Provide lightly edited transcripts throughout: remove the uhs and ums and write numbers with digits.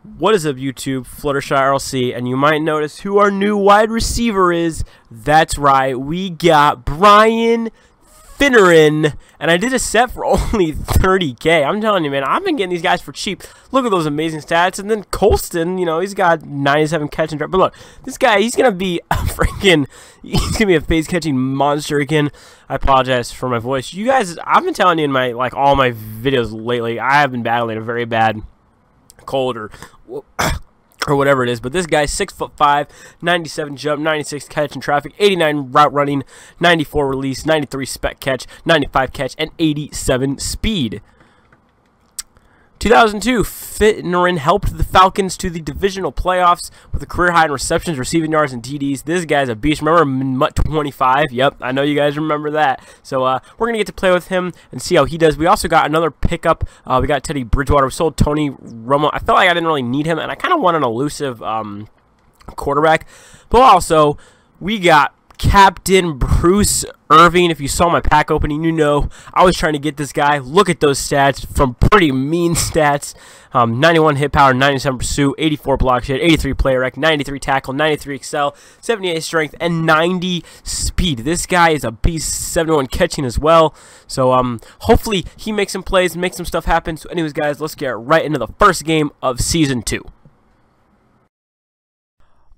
What is up, YouTube? Fluttershy RLC, and you might notice who our new wide receiver is. That's right, we got Brian Finneran, and I did a set for only 30K. I'm telling you, man, I've been getting these guys for cheap. Look at those amazing stats. And then Colston, you know, he's got 97 catch and drop. But look, this guy, he's gonna be a freaking, he's gonna be a face catching monster again. I apologize for my voice. You guys, I've been telling you in my all my videos lately, I have been battling a very bad cold or whatever it is, but this guy's 6'5", 97 jump, 96 catch in traffic, 89 route running, 94 release, 93 spec catch, 95 catch, and 87 speed. 2002, Finneran helped the Falcons to the divisional playoffs with a career high in receptions, receiving yards, and TDs. This guy's a beast. Remember Mutt 25? Yep, I know you guys remember that. So we're going to get to play with him and see how he does. We also got another pickup. We got Teddy Bridgewater. We sold Tony Romo. I felt like I didn't really need him, and I kind of want an elusive quarterback. But also, we got Captain Bruce Irving. If you saw my pack opening, you know I was trying to get this guy. Look at those stats, from pretty mean stats. 91 hit power, 97 pursuit, 84 block shed, 83 player rec, 93 tackle, 93 excel, 78 strength, and 90 speed. This guy is a beast. 71 catching as well. So hopefully he makes some plays and makes some stuff happen. So anyways, guys, let's get right into the first game of Season 2.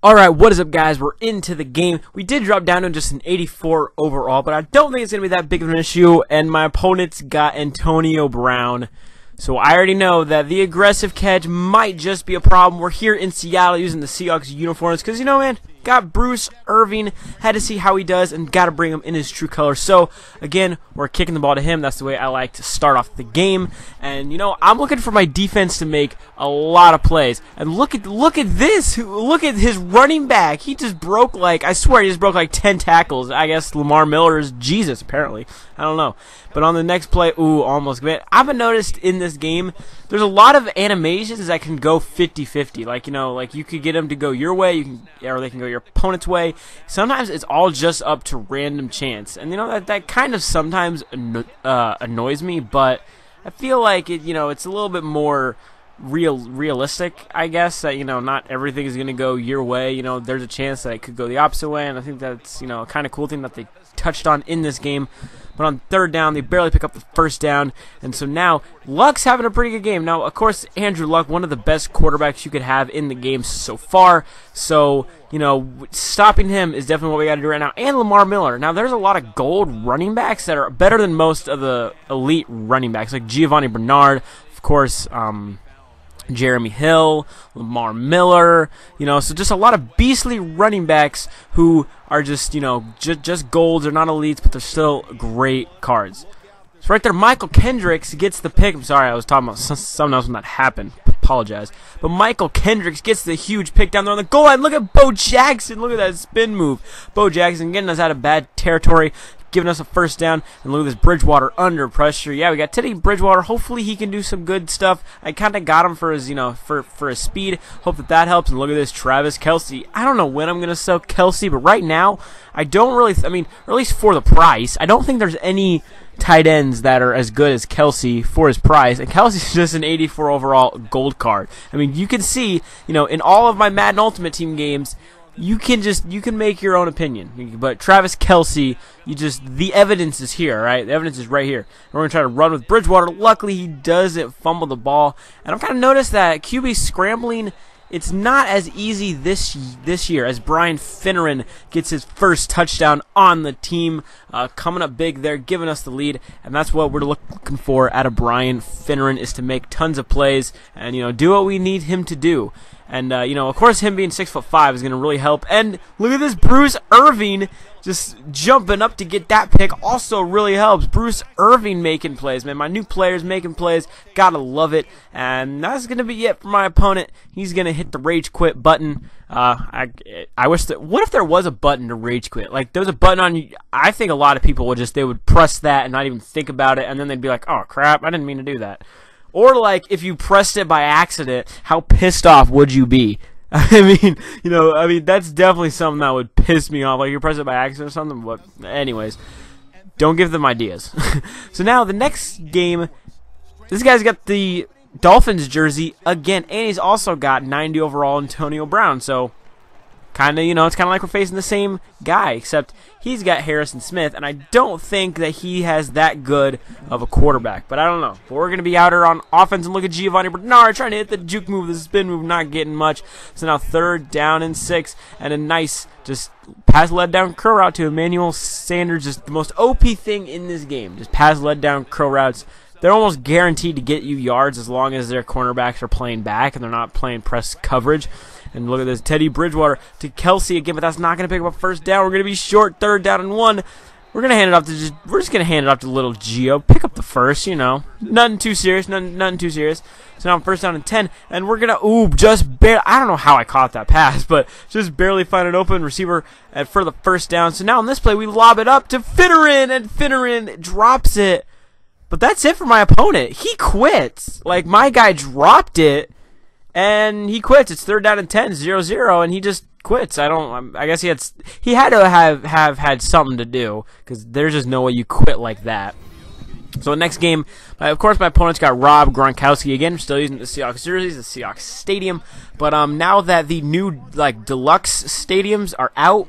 Alright, what is up, guys? We're into the game. We did drop down to just an 84 overall, but I don't think it's going to be that big of an issue, and my opponent's got Antonio Brown. So I already know that the aggressive catch might just be a problem. We're here in Seattle using the Seahawks uniforms because, you know, man, got Bruce Irving, had to see how he does, and got to bring him in his true colors. So, again, we're kicking the ball to him. That's the way I like to start off the game. And, you know, I'm looking for my defense to make a lot of plays. And look at this. Look at his running back. He just broke, like, I swear he just broke like 10 tackles. I guess Lamar Miller is Jesus, apparently. I don't know. But on the next play, ooh, almost. I've noticed in this game, there's a lot of animations that can go 50-50. Like, you know, like you could get them to go your way, or they can go your opponent's way. Sometimes it's all just up to random chance. And, you know, that kind of sometimes annoys me, but I feel like it, you know, it's a little bit more realistic, I guess, that, you know, not everything is going to go your way. You know, there's a chance that it could go the opposite way, and I think that's, you know, a kind of cool thing that they touched on in this game. But on third down, they barely pick up the first down, and so now Luck's having a pretty good game. Now, of course, Andrew Luck, one of the best quarterbacks you could have in the game so far, so, you know, stopping him is definitely what we got to do right now. And Lamar Miller. Now, there's a lot of gold running backs that are better than most of the elite running backs, like Giovanni Bernard, of course, Jeremy Hill, Lamar Miller, you know, so just a lot of beastly running backs who are just, you know, just golds. They're not elites, but they're still great cards. So right there, Michael Kendricks gets the pick. I'm sorry, I was talking about something else when that happened. Apologize. But Michael Kendricks gets the huge pick down there on the goal line. Look at Bo Jackson. Look at that spin move. Bo Jackson getting us out of bad territory, giving us a first down, and look at this Bridgewater under pressure. Yeah, we got Teddy Bridgewater. Hopefully he can do some good stuff. I kind of got him for his, you know, for his speed. Hope that helps. And look at this Travis Kelce. I don't know when I'm gonna sell Kelce, but right now I don't really. I mean, or at least for the price, I don't think there's any tight ends that are as good as Kelce for his price, and Kelce's just an 84 overall gold card. I mean, you can see, you know, in all of my Madden Ultimate Team games, you can make your own opinion. But Travis Kelce, the evidence is here, right? The evidence is right here. We're going to try to run with Bridgewater. Luckily, he doesn't fumble the ball. And I've kind of noticed that QB scrambling, it's not as easy this year as Brian Finneran gets his first touchdown on the team, coming up big there, giving us the lead, and that's what we're looking for out of Brian Finneran, is to make tons of plays and, you know, do what we need him to do. And, you know, of course, him being 6'5" is going to really help. And look at this, Bruce Irving just jumping up to get that pick also really helps. Bruce Irving making plays, man. My new players making plays. Gotta love it. And that's going to be it for my opponent. He's going to hit the rage quit button. I wish that, what if there was a button to rage quit? Like, there was a button on, I think a lot of people would just, they would press that and not even think about it. And then they'd be like, oh, crap, I didn't mean to do that. Or, like, if you pressed it by accident, how pissed off would you be? I mean, you know, that's definitely something that would piss me off. Like, you press it by accident or something. But, anyways, don't give them ideas. So now, the next game, this guy's got the Dolphins jersey again, and he's also got 90 overall Antonio Brown. So kind of, it's kind of like we're facing the same guy, except he's got Harrison Smith, and I don't think that he has that good of a quarterback. But I don't know. But we're going to be out here on offense, and look at Giovanni Bernard trying to hit the juke move, the spin move, not getting much. So now 3rd down and 6, and a nice just pass led down curl route to Emmanuel Sanders. Just the most OP thing in this game. Just pass led down curl routes. They're almost guaranteed to get you yards as long as their cornerbacks are playing back and they're not playing press coverage. And look at this, Teddy Bridgewater to Kelsey again, but that's not going to pick up a 1st down. We're going to be short, 3rd down and 1. We're going to hand it off to we're just going to hand it off to little Gio. Pick up the 1st, nothing too serious, nothing too serious. So now I'm 1st down and 10, and we're going to just barely. I don't know how I caught that pass, but just barely find an open receiver for the 1st down. So now on this play, we lob it up to Finneran, and Finneran drops it. But that's it for my opponent. He quits. Like, my guy dropped it, and he quits. It's 3rd down and 10, 0-0, and he just quits. I guess he had to have had something to do, because there's just no way you quit like that. So the next game, of course, my opponent's got Rob Gronkowski again. Still using the Seahawks jerseys, the Seahawks stadium. But now that the new deluxe stadiums are out,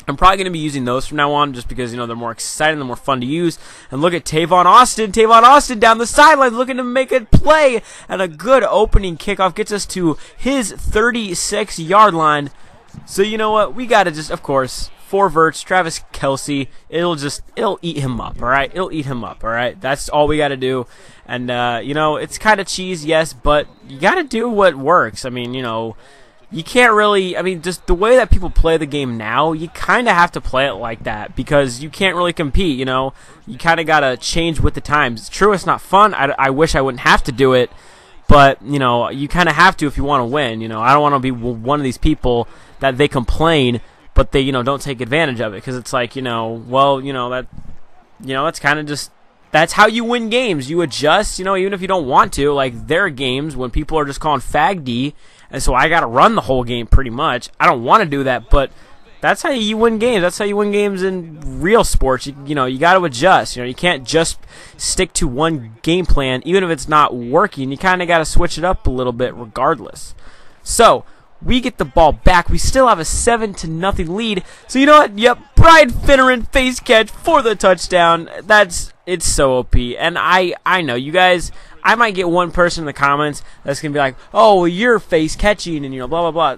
I'm probably going to be using those from now on just because, they're more exciting, they're more fun to use. And look at Tavon Austin. Tavon Austin down the sideline looking to make a play. And a good opening kickoff gets us to his 36-yard line. So you know what? We got to just, of course, 4 verts, Travis Kelsey. It'll eat him up, all right? It'll eat him up, all right? That's all we got to do. And, it's kind of cheese, yes, but you got to do what works. I mean, you can't really, just the way that people play the game now, you kind of have to play it like that because you can't really compete, You kind of got to change with the times. It's true, it's not fun. I wish I wouldn't have to do it, but, you kind of have to if you want to win. I don't want to be one of these people that they complain, but they, don't take advantage of it because it's like, that's kind of just, that's how you win games. You adjust, even if you don't want to. Like, there are games when people are just calling fag D, and so I got to run the whole game pretty much. I don't want to do that, but that's how you win games. That's how you win games in real sports. You got to adjust. You can't just stick to one game plan, even if it's not working. You kind of got to switch it up a little bit regardless. So, we get the ball back. We still have a 7-0 lead. So you know what? Yep, Brian Finneran face catch for the touchdown. It's so OP. And I know you guys. I might get one person in the comments that's gonna be like, "Oh, well, you're face catching," and blah blah blah.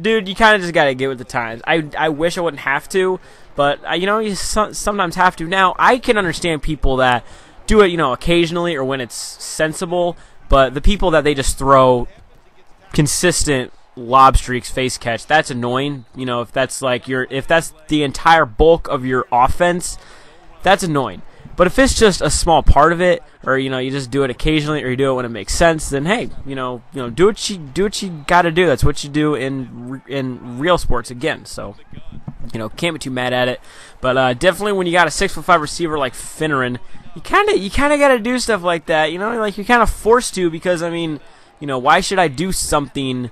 Dude, you kind of just gotta get with the times. I wish I wouldn't have to, but you sometimes have to. Now I can understand people that do it, occasionally or when it's sensible. But the people that they just throw consistent lob streaks face catch, that's annoying. If that's if that's the entire bulk of your offense, that's annoying. But if it's just a small part of it, or you just do it occasionally, or you do it when it makes sense, then hey, do what you got to do. That's what you do in real sports again. So can't be too mad at it. But definitely when you got a 6'5" receiver like Finneran, you kind of got to do stuff like that. Like you're kind of forced to because why should I do something?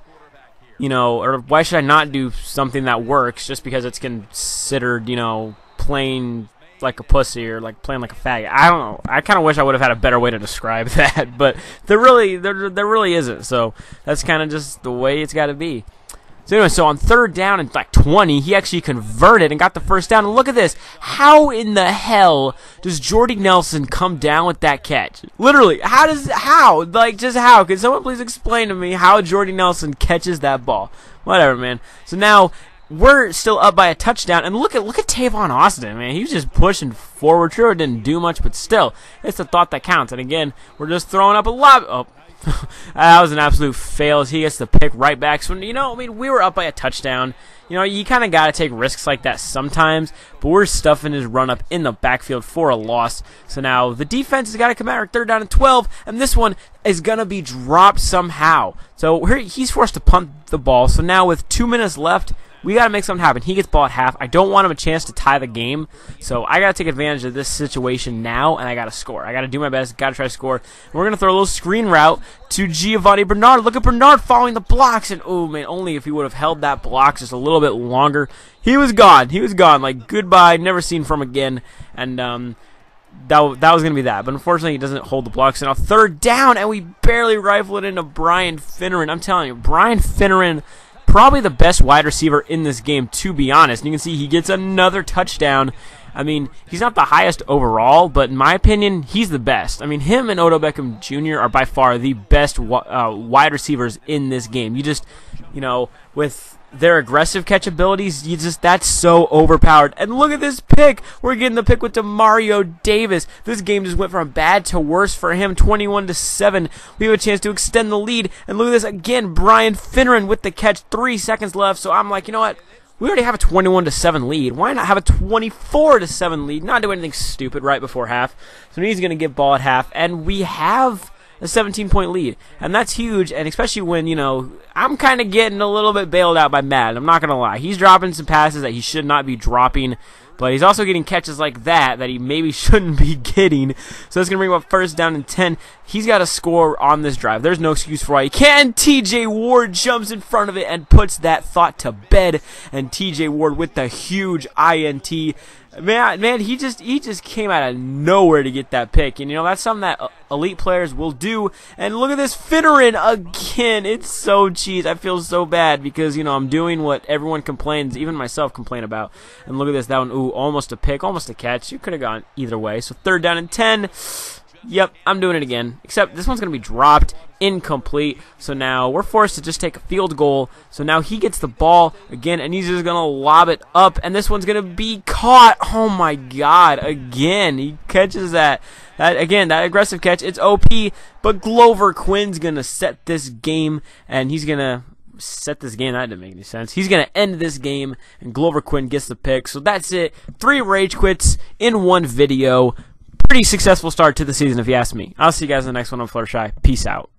Or why should I not do something that works just because it's considered, playing like a pussy or like playing like a faggot? I don't know. I kind of wish I would have had a better way to describe that, but there really isn't. So that's kind of just the way it's got to be. So anyway, so on 3rd down and 20, he actually converted and got the 1st down. And look at this. How in the hell does Jordy Nelson come down with that catch? Literally, how? Just how? Can someone please explain to me how Jordy Nelson catches that ball? Whatever, man. So now we're still up by a touchdown, and look at Tavon Austin, man. He was just pushing forward. True, it didn't do much, but still, it's the thought that counts. And again, we're just throwing up a lob. Oh. That was an absolute fail as he gets the pick right back. So, we were up by a touchdown. You kind of got to take risks like that sometimes, but we're stuffing his run up in the backfield for a loss. So now the defense has got to come out 3rd down and 12, and this one is going to be dropped somehow. So he's forced to punt the ball. So now with 2 minutes left, we got to make something happen. He gets ball at half. I don't want him a chance to tie the game, so I got to take advantage of this situation now, and I got to score. I got to do my best. Got to try to score. And we're going to throw a little screen route to Giovanni Bernard. Look at Bernard following the blocks, and oh, man, only if he would have held that block just a little bit longer. He was gone. He was gone. Like, goodbye. Never seen from again. And that was going to be that. But unfortunately, he doesn't hold the block. So now 3rd down, and we barely rifle it into Brian Finneran. I'm telling you, Brian Finneran, probably the best wide receiver in this game, to be honest. And you can see he gets another touchdown. I mean, he's not the highest overall, but in my opinion, he's the best. I mean, him and Odell Beckham Jr. are by far the best wide receivers in this game. You just, you know, with their aggressive catch abilities, that's so overpowered. And look at this pick. We're getting the pick with Demario Davis. This game just went from bad to worse for him, 21-7. We have a chance to extend the lead. And look at this again, Brian Finneran with the catch, 3 seconds left. So I'm like, you know what? We already have a 21-7 lead. Why not have a 24-7 lead? Not do anything stupid right before half. So he's going to get ball at half, and we have a 17-point lead, and that's huge. And especially when, you know, I'm kind of getting a little bit bailed out by Madden. I'm not going to lie. He's dropping some passes that he should not be dropping, but he's also getting catches like that he maybe shouldn't be getting. So it's going to bring him up 1st down and 10. He's got to score on this drive. There's no excuse for why he can't. TJ Ward jumps in front of it and puts that thought to bed. And TJ Ward with the huge INT. Man, he just came out of nowhere to get that pick. And, you know, that's something that elite players will do. And look at this Finneran again. It's so cheese. I feel so bad because, you know, I'm doing what everyone complains, even myself complain about. And look at this. That one, ooh, almost a pick, almost a catch. You could have gone either way. So 3rd down and 10. Yep, I'm doing it again. Except this one's going to be dropped, incomplete. So now we're forced to just take a field goal. So now he gets the ball again, and he's just going to lob it up. And this one's going to be caught. Oh, my God. Again, he catches that. Again, that aggressive catch. It's OP, but Glover Quinn's going to set this game, and he's going to set this game. That didn't make any sense. He's going to end this game, and Glover Quinn gets the pick. So that's it. 3 rage quits in 1 video. Pretty successful start to the season, if you ask me. I'll see you guys in the next one on Fluttershy. Peace out.